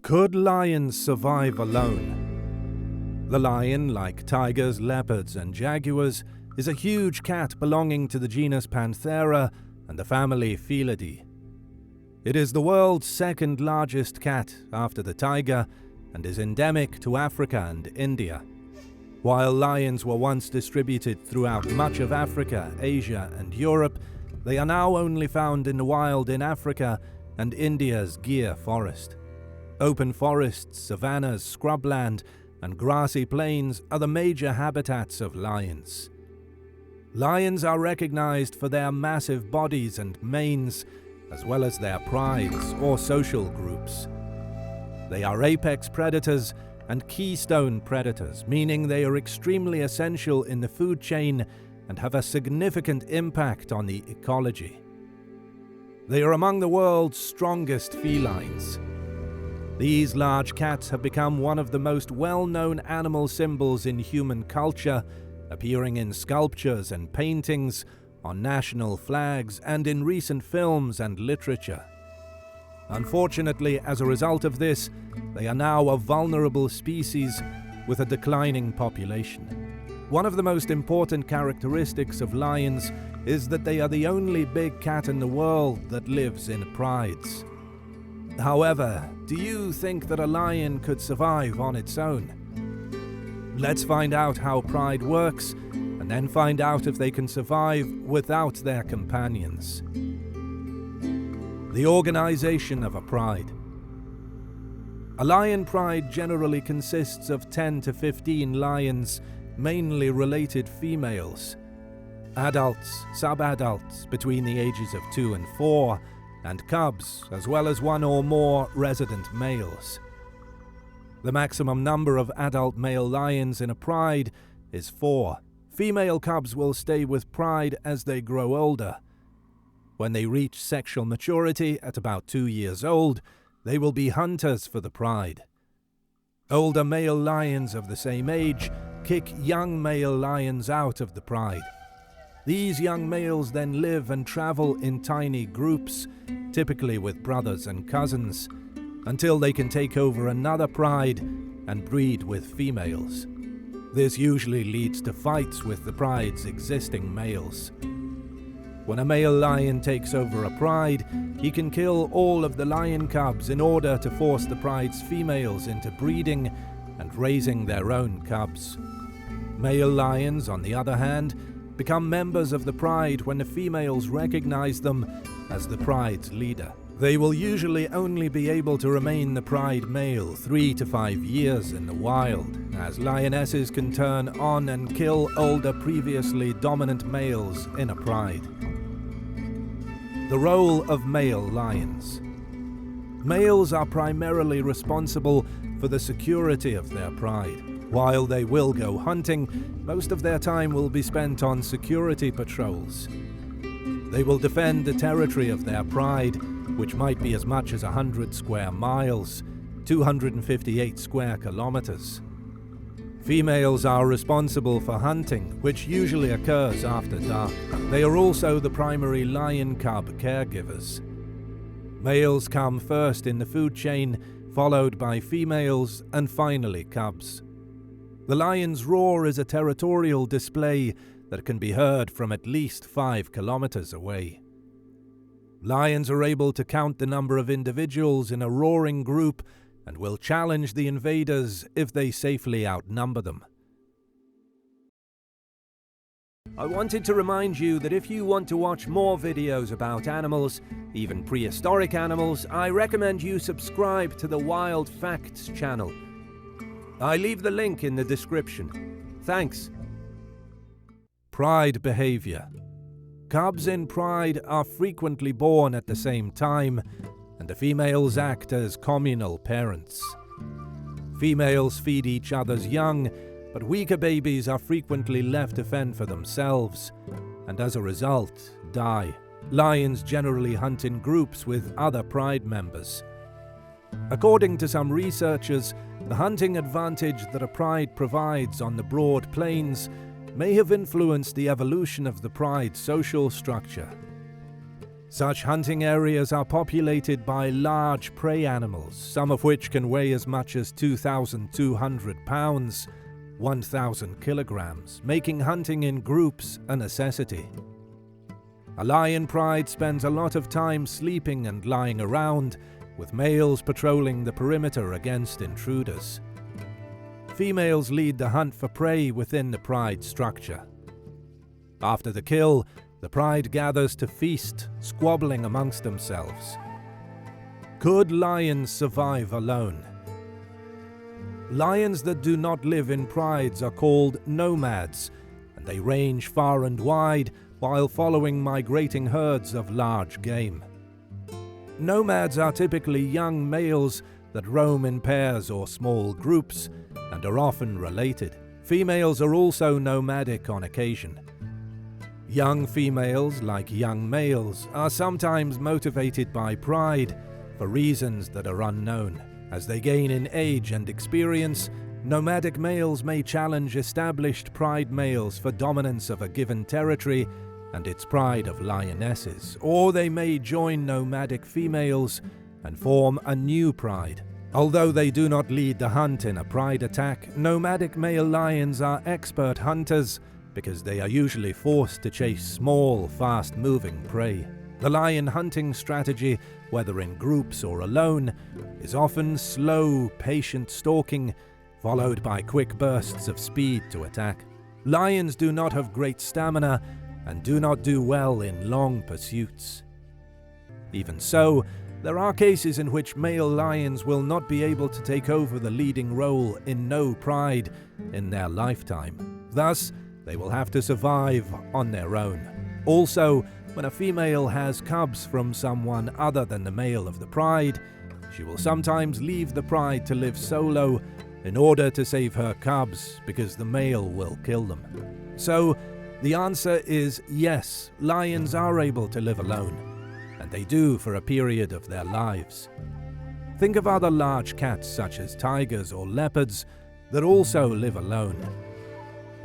Could lions survive alone? The lion, like tigers, leopards, and jaguars, is a huge cat belonging to the genus Panthera and the family Felidae. It is the world's second largest cat after the tiger and is endemic to Africa and India. While lions were once distributed throughout much of Africa, Asia, and Europe, they are now only found in the wild in Africa and India's Gir forest. Open forests, savannas, scrubland, and grassy plains are the major habitats of lions. Lions are recognized for their massive bodies and manes, as well as their prides or social groups. They are apex predators and keystone predators, meaning they are extremely essential in the food chain and have a significant impact on the ecology. They are among the world's strongest felines. These large cats have become one of the most well-known animal symbols in human culture, appearing in sculptures and paintings, on national flags, and in recent films and literature. Unfortunately, as a result of this, they are now a vulnerable species with a declining population. One of the most important characteristics of lions is that they are the only big cat in the world that lives in prides. However, do you think that a lion could survive on its own? Let's find out how pride works, and then find out if they can survive without their companions. The organization of a pride. A lion pride generally consists of 10 to 15 lions, mainly related females, adults, sub-adults between the ages of 2 and 4, and cubs, as well as 1 or more resident males. The maximum number of adult male lions in a pride is 4. Female cubs will stay with pride as they grow older. When they reach sexual maturity at about 2 years old, they will be hunters for the pride. Older male lions of the same age kick young male lions out of the pride. These young males then live and travel in tiny groups, typically with brothers and cousins, until they can take over another pride and breed with females. This usually leads to fights with the pride's existing males. When a male lion takes over a pride, he can kill all of the lion cubs in order to force the pride's females into breeding and raising their own cubs. Male lions, on the other hand, become members of the pride when the females recognize them as the pride's leader. They will usually only be able to remain the pride male 3 to 5 years in the wild, as lionesses can turn on and kill older previously dominant males in a pride. The role of male lions. Males are primarily responsible for the security of their pride. While they will go hunting, most of their time will be spent on security patrols. They will defend the territory of their pride, which might be as much as 100 square miles, 258 square kilometers. Females are responsible for hunting, which usually occurs after dark. They are also the primary lion cub caregivers. Males come first in the food chain, followed by females, and finally cubs. The lion's roar is a territorial display that can be heard from at least 5 kilometers away. Lions are able to count the number of individuals in a roaring group and will challenge the invaders if they safely outnumber them. I wanted to remind you that if you want to watch more videos about animals, even prehistoric animals, I recommend you subscribe to the WildFacts channel. I leave the link in the description. Thanks. Pride behavior. Cubs in pride are frequently born at the same time, and the females act as communal parents. Females feed each other's young, but weaker babies are frequently left to fend for themselves, and as a result, die. Lions generally hunt in groups with other pride members. According to some researchers, the hunting advantage that a pride provides on the broad plains may have influenced the evolution of the pride's social structure. Such hunting areas are populated by large prey animals, some of which can weigh as much as 2,200 pounds, 1,000 kilograms, making hunting in groups a necessity. A lion pride spends a lot of time sleeping and lying around, with males patrolling the perimeter against intruders. Females lead the hunt for prey within the pride structure. After the kill, the pride gathers to feast, squabbling amongst themselves. Could lions survive alone? Lions that do not live in prides are called nomads, and they range far and wide while following migrating herds of large game. Nomads are typically young males that roam in pairs or small groups and are often related. Females are also nomadic on occasion. Young females, like young males, are sometimes motivated by pride for reasons that are unknown. As they gain in age and experience, nomadic males may challenge established pride males for dominance of a given territory and its pride of lionesses, or they may join nomadic females and form a new pride. Although they do not lead the hunt in a pride attack, nomadic male lions are expert hunters because they are usually forced to chase small, fast-moving prey. The lion hunting strategy, whether in groups or alone, is often slow, patient stalking, followed by quick bursts of speed to attack. Lions do not have great stamina and do not do well in long pursuits. Even so, there are cases in which male lions will not be able to take over the leading role in no pride in their lifetime. Thus, they will have to survive on their own. Also, when a female has cubs from someone other than the male of the pride, she will sometimes leave the pride to live solo in order to save her cubs because the male will kill them. So, the answer is yes, lions are able to live alone, and they do for a period of their lives. Think of other large cats such as tigers or leopards that also live alone.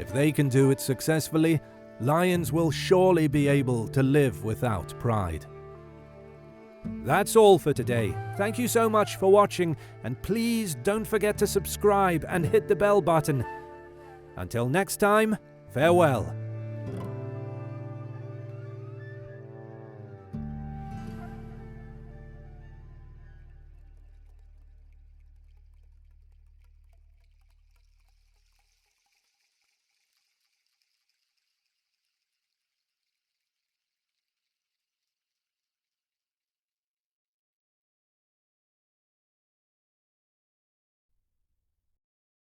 If they can do it successfully, lions will surely be able to live without pride. That's all for today. Thank you so much for watching, and please don't forget to subscribe and hit the bell button. Until next time, farewell.